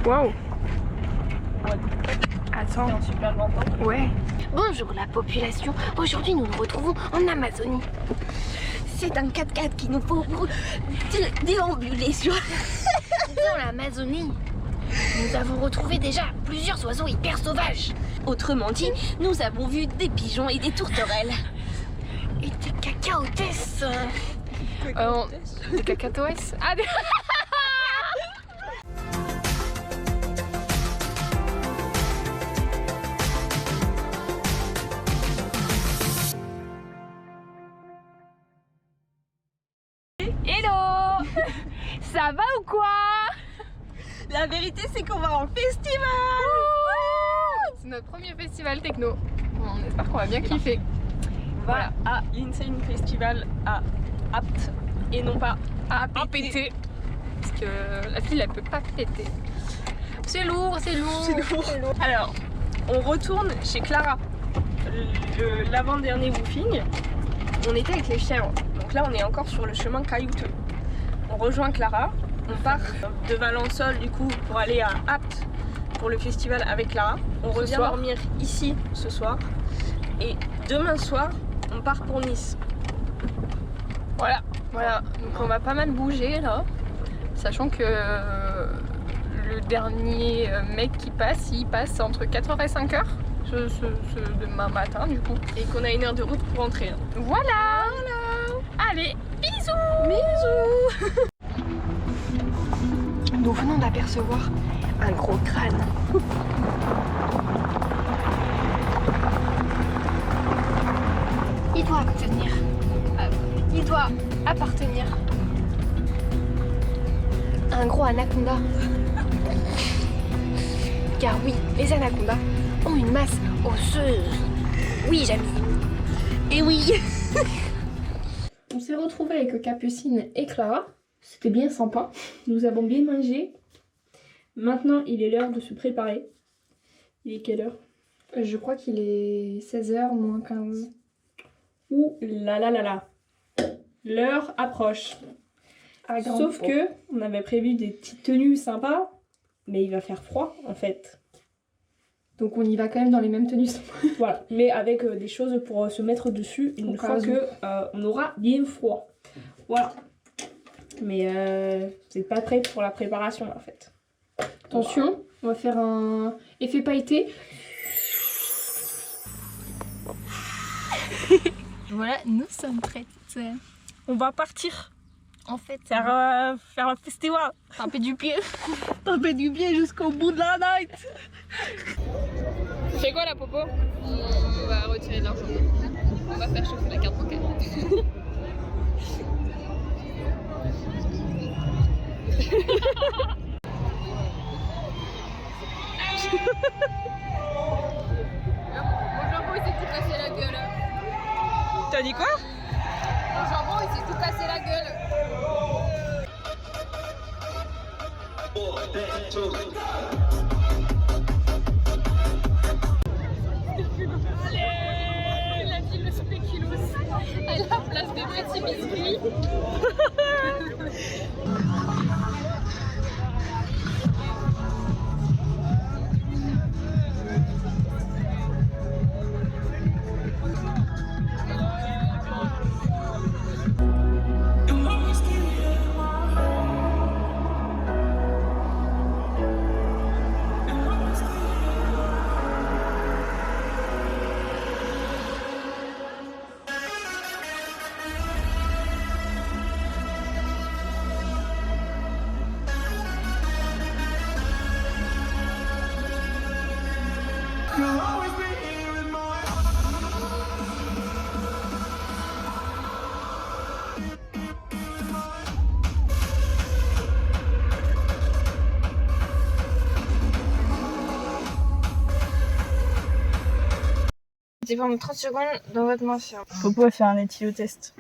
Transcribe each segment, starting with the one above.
Waouh. Attends. C'est un super grand temple. Ouais. Bonjour la population, aujourd'hui nous nous retrouvons en Amazonie. C'est un 4x4 qu'il nous faut pour déambuler sur... Dans l'Amazonie, nous avons retrouvé déjà plusieurs oiseaux hyper sauvages. Autrement dit, nous avons vu des pigeons et des tourterelles. Et des cacaotès. Des cacatoès. Ah, des... Hello. Ça va ou quoi? La vérité c'est qu'on va en festival. C'est notre premier festival techno. On espère qu'on va bien kiffer. Voilà, à l'Insane Festival à Apt et non pas à péter. Parce que la file elle peut pas péter. C'est lourd, c'est lourd. C'est lourd. Alors, on retourne chez Clara. L'avant-dernier woofing, on était avec les chèvres. Donc là, on est encore sur le chemin caillouteux. On rejoint Clara. On part de Valençol du coup pour aller à Apt pour le festival avec Clara. On revient dormir ici ce soir. Et demain soir, on part pour Nice. Voilà. Donc on va pas mal bouger là. Sachant que le dernier mec qui passe, il passe entre 4h et 5h. Demain matin du coup. Et qu'on a 1 heure de route pour rentrer. Hein. Voilà. Allez, bisous. Bisous. Nous venons d'apercevoir un gros crâne. Il doit appartenir à un gros anaconda. Car oui, les anacondas ont une masse osseuse. Oui, Jamie. Et oui. On s'est retrouvés avec Capucine et Clara. C'était bien sympa. Nous avons bien mangé. Maintenant, il est l'heure de se préparer. Il est quelle heure? Je crois qu'il est 16h moins 15. Ouh là là là là. L'heure approche. Sauf que on avait prévu des petites tenues sympas, mais il va faire froid en fait. Donc on y va quand même dans les mêmes tenues. Voilà, mais avec des choses pour se mettre dessus une fois que on aura bien froid. Voilà. Mais vous n'êtes pas prêts pour la préparation en fait. Attention, on va faire un effet pailleté. Voilà, nous sommes prêtes. On va partir En fait, faire un festival. taper du pied. Taper du pied jusqu'au bout de la night. Fais quoi la popo? On va retirer de l'argent. On va faire chauffer la carte bancaire. Mon jambon il s'est tout cassé la gueule. T'as dit quoi? Mon jambon il s'est tout cassé la gueule. Allez, la ville de Spéculoos à la place des petits biscuits. Pendant 30 secondes dans votre main ferme. Popo va faire un éthylotest.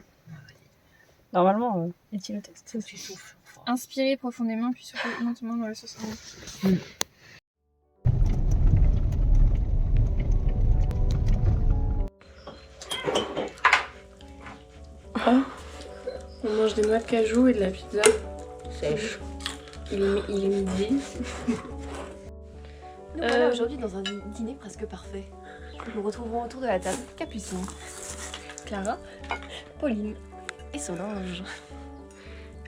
Normalement, éthylotest. Ça tu souffles. Inspirez profondément puis soufflez lentement dans le 70. On mange des noix de cajou et de la pizza. Sèche. Il est midi. Nous voilà aujourd'hui dans un dîner presque parfait. Nous retrouvons autour de la table Capucine, Clara, Pauline et Solange.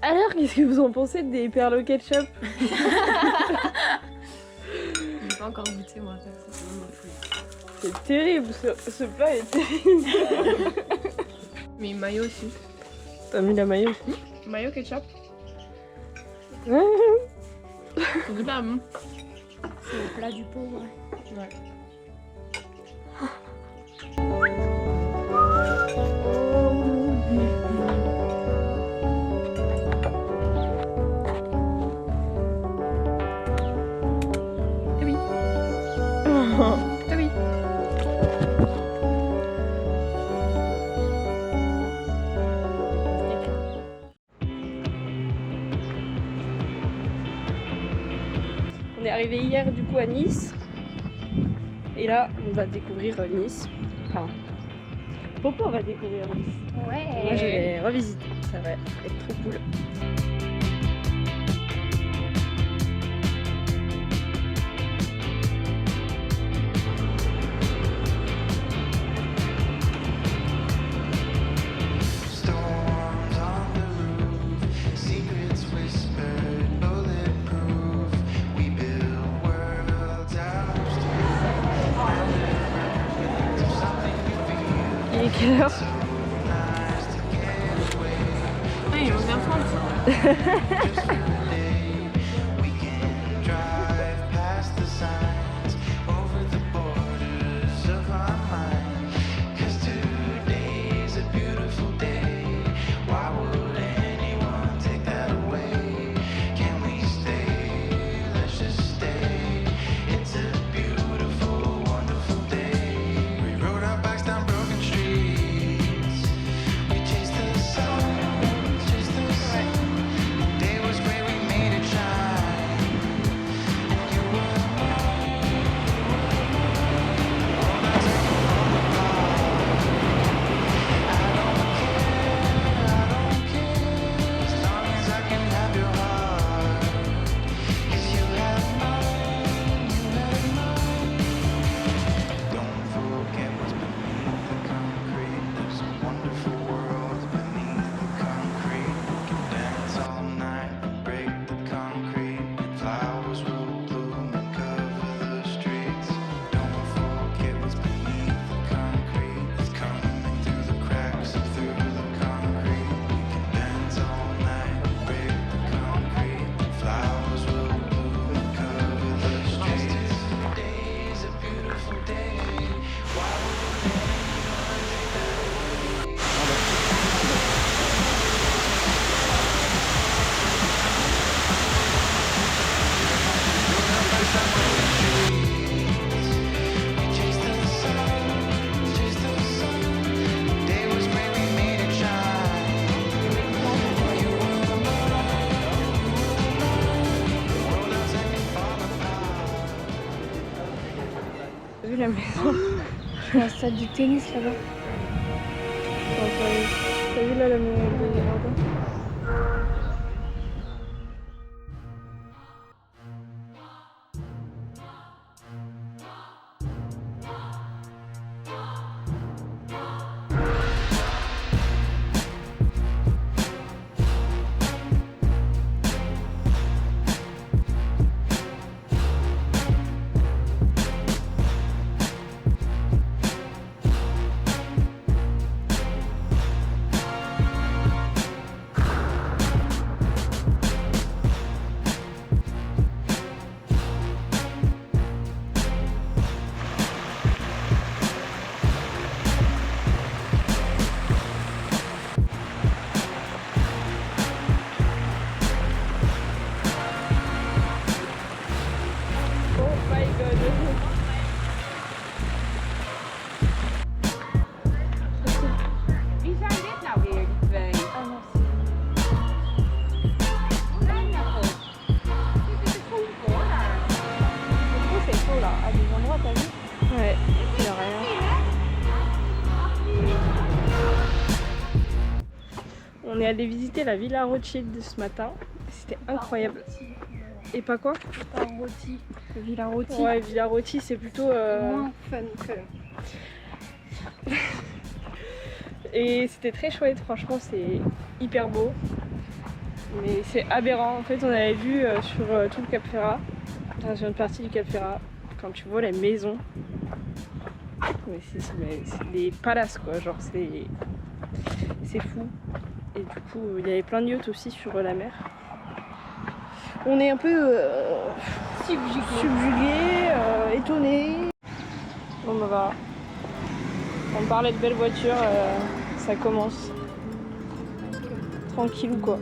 Alors, qu'est-ce que vous en pensez des perles au ketchup? Je n'ai pas encore goûté moi, personnellement. C'est terrible, ce plat est terrible. Mais mayo aussi. T'as mis la mayo aussi? Mayo ketchup. Ouais. C'est super bon. C'est le plat du pauvre. Ouais. Oui. Oui. On est arrivé hier du coup à Nice. Et là, on va découvrir Nice. Enfin, Popo va découvrir Nice. Ouais. Moi, je vais revisiter. Ça va être trop cool. Storms on the roof, secrets whispered, bulletproof. We build worlds out of stone. To something we feel Il est quelle heure? so nice to get away. Ah, il est 11h30. Just for a day, we can drive past the signs, over the borders of our mind. 'Cause today's a beautiful day. Why would anyone take that away? Can we stay? Let's just stay. It's a beautiful, wonderful day. We rode our bikes down broken streets. We chased the sun, chased the sun. The day was great, we made it shine. And you were mine. All that's fall apart. I don't care, as long as I can have your heart. 'Cause you have mine, you have mine. Don't forget what's beneath the concrete. There's a wonderful world beneath the concrete. We can dance all night and break the concrete. Flowers will bloom and cover the streets. Don't forget what's beneath the concrete. It's coming through the cracks and through the concrete. We can dance all night and break the concrete. Flowers will bloom and cover the streets. Today's a beautiful day. Why would anyone take that away? We chased the sun, chased the sun. The day was great, we made it shine. You were mine, the world outside can fall apart. T'as vu la maison? Il y a un stade du tennis là-bas. T'as vu là la maison de jardin? Oh my god. Wie zijn dit nou weer, die twee? Hoe zijn dat goed? Dit is goed voor daar. Oh, c'est chaud là, à des endroits, t'as vu? Ouais, il y a rien. On est allé visiter la Villa Rothschild ce matin. C'était incroyable. Et pas quoi? Pas rôti. Villa rôti. Ouais, Villa Rôti, c'est plutôt... Moins fun. Et c'était très chouette, franchement, c'est hyper beau. Mais c'est aberrant. En fait, on avait vu sur tout le Cap Ferrat, enfin, sur une partie du Cap Ferrat, quand tu vois les maisons, mais c'est des palaces quoi, genre c'est fou. Et du coup, il y avait plein de yachts aussi sur la mer. On est un peu subjugués, étonnés. Bon bah voilà. On parlait de belles voitures, ça commence. Tranquillou quoi.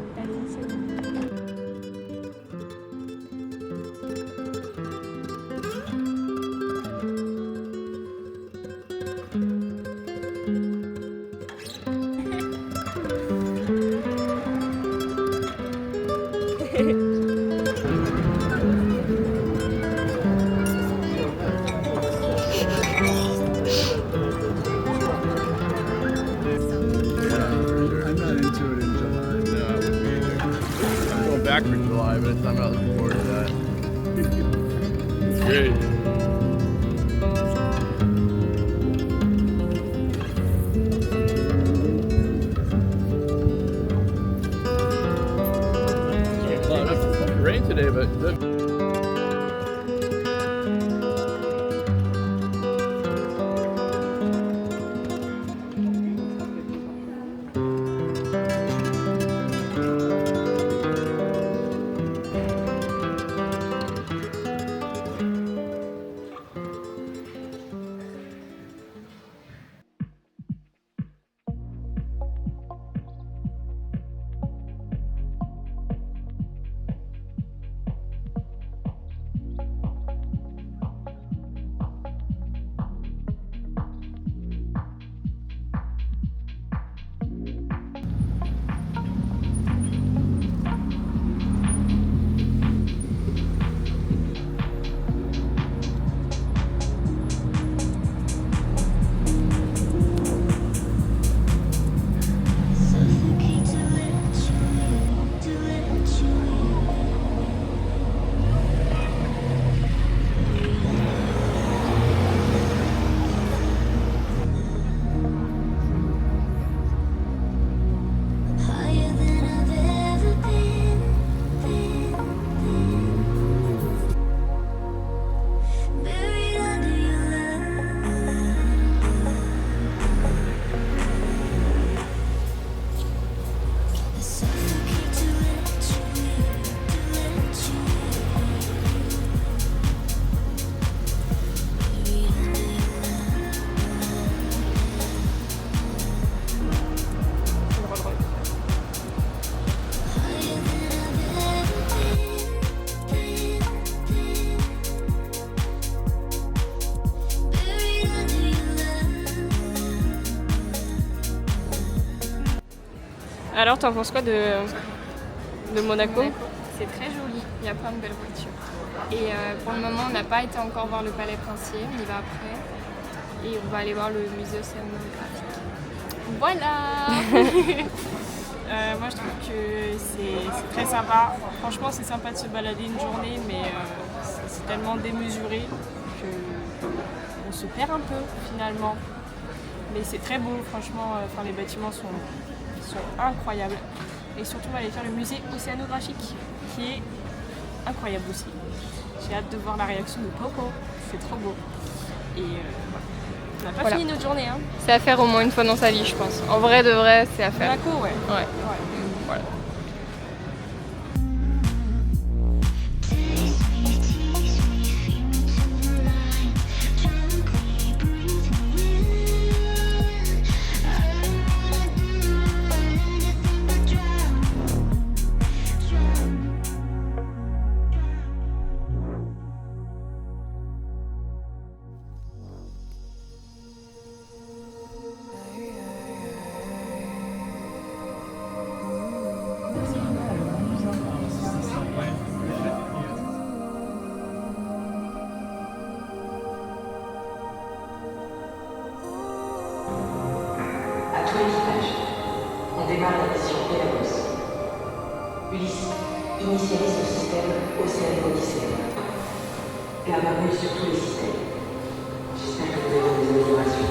I'm not into it in July. No, I wouldn't be either. I'm going back for July, but I'm not looking forward to that. It's great. Well, it's rain today, but Alors, t'en penses quoi de Monaco? C'est très joli, il y a plein de belles voitures. Et pour le moment, on n'a pas été encore voir le palais princier, on y va après. Et on va aller voir le musée océanographique. Voilà. Moi je trouve que c'est très sympa. Franchement c'est sympa de se balader une journée mais c'est tellement démesuré qu'on se perd un peu finalement. Mais c'est très beau franchement, les bâtiments sont incroyables. Et surtout on va aller faire le musée océanographique qui est incroyable aussi. J'ai hâte de voir la réaction de Popo, c'est trop beau. Et voilà. On n'a pas fini notre journée. Hein. C'est à faire au moins une fois dans sa vie, je pense. En vrai de vrai, c'est à faire. Monaco, ouais. Ouais. Voilà. À tout l'équipage, on démarre la mission Pélanos. Ulysse, J'initierai ce système Océan Odyssée. Et apparu sur tous les systèmes. J'espère que nous avons des améliorations.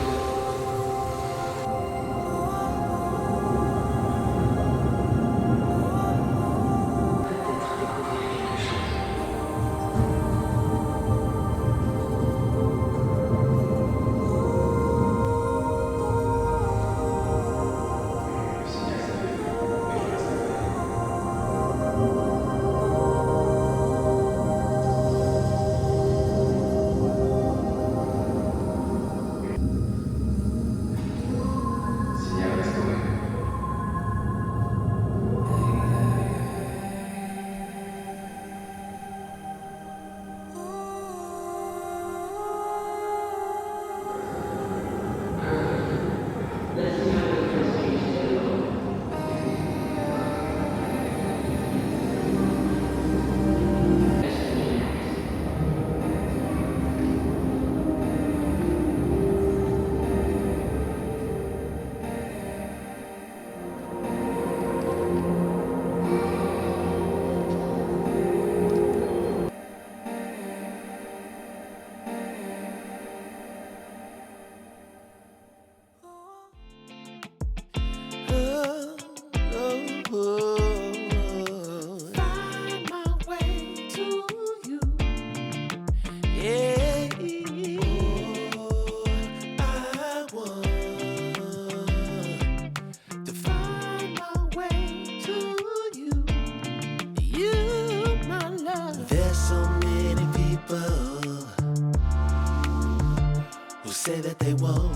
Say that they won't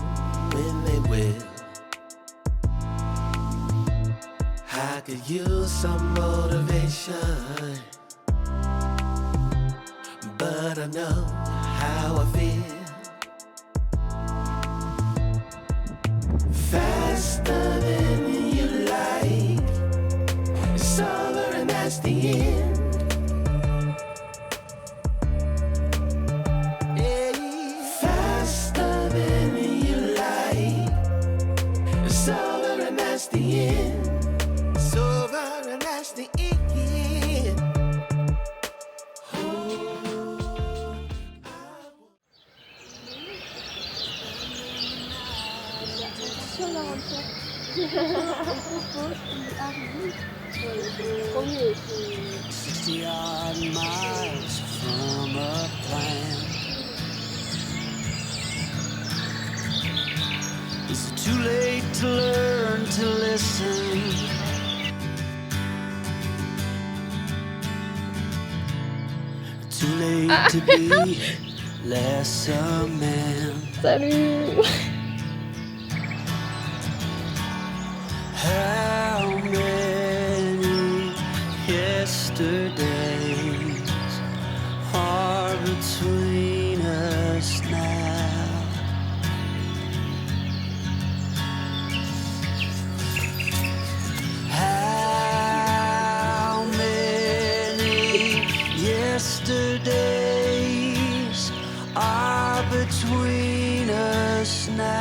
when they will. I could use some motivation, but I know how I feel. Faster than you like, it's over and that's the end. Odd miles from a plan. Is it too late to learn to listen? Too late to be less a man. Salut. How many yesterdays are between us now? How many yesterdays are between us now?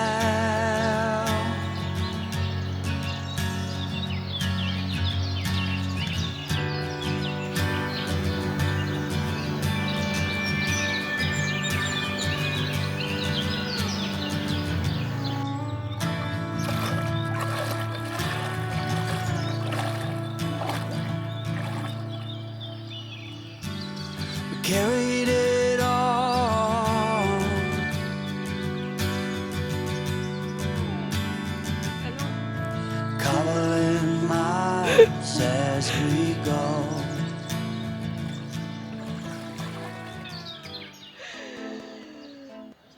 Carried it on. Covering miles as we go.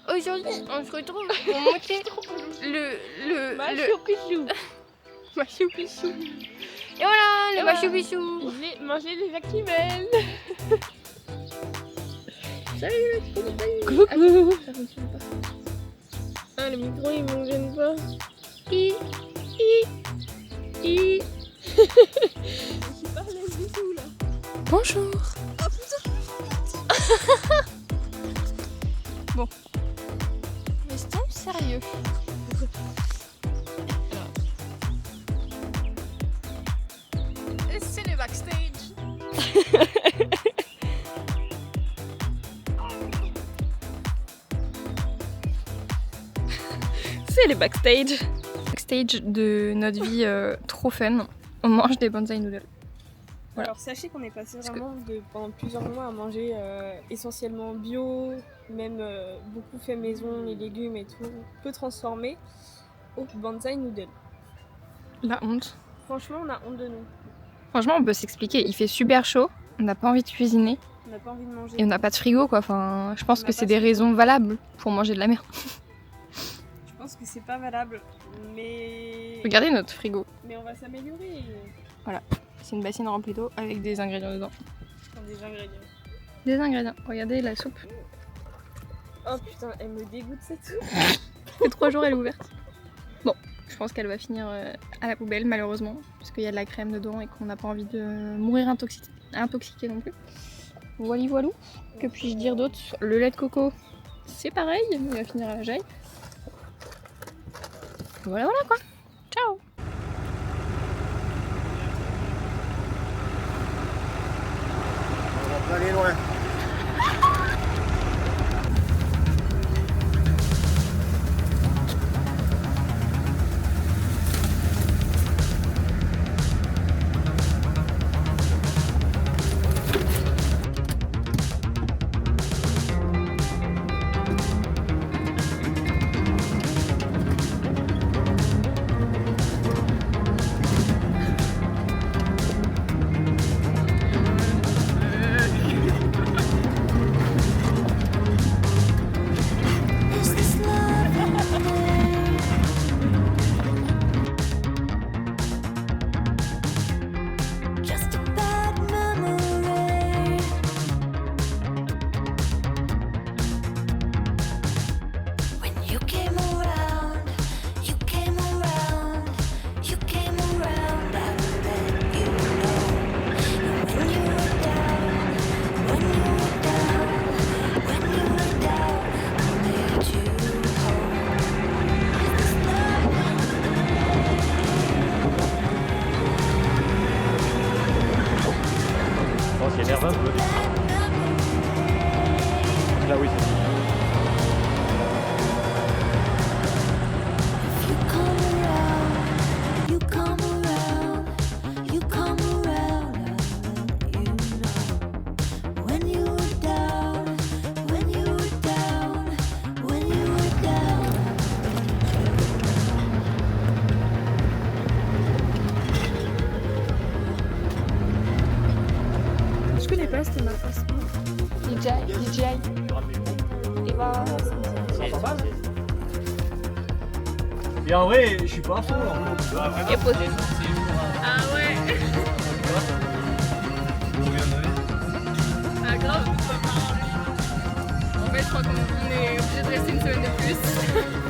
Aujourd'hui, on se retrouve pour monter Machu Picchu. Machu Picchu. Et voilà, le Machu Picchu. J'ai mangé des actimels. Salut. Coucou. Ah, le micro il me gêne pas. Je suis pas à l'aise du tout là. Bonjour. Bon. Restons sérieux. C'est le backstage. C'est les backstage. Backstage de notre vie trop fun. On mange des bonsaï noodles. Voilà. Alors sachez qu'on est passé vraiment pendant plusieurs mois à manger essentiellement bio, même beaucoup fait maison, les légumes et tout, peu transformés, au bonsaï noodle. La honte. Franchement, on a honte de nous. Franchement, on peut s'expliquer. Il fait super chaud, on n'a pas envie de cuisiner On n'a pas envie de manger. et on n'a pas de frigo quoi. Enfin, je pense que c'est des raisons valables pour manger de la merde. Je pense que c'est pas valable, mais... Regardez notre frigo. Mais on va s'améliorer. Voilà, c'est une bassine remplie d'eau avec des ingrédients dedans. Des ingrédients. Des ingrédients. Regardez la soupe. Oh putain, elle me dégoûte cette soupe. fait 3 jours elle est ouverte. Bon, je pense qu'elle va finir à la poubelle malheureusement, parce qu'il y a de la crème dedans et qu'on n'a pas envie de mourir intoxiqué non plus. Voilà voilou. Que puis-je dire d'autre? Le lait de coco, c'est pareil, il va finir à la jaille. Voilà quoi. Ciao. On va pas aller loin. Qui énerve un peu. Là oui, c'est Je connais pas cette marque. DJI. Et bah, Et en vrai, je suis pas à fond là. et posé. Ah ouais. Ah grave. En fait, je crois qu'on est obligé de rester une semaine de plus.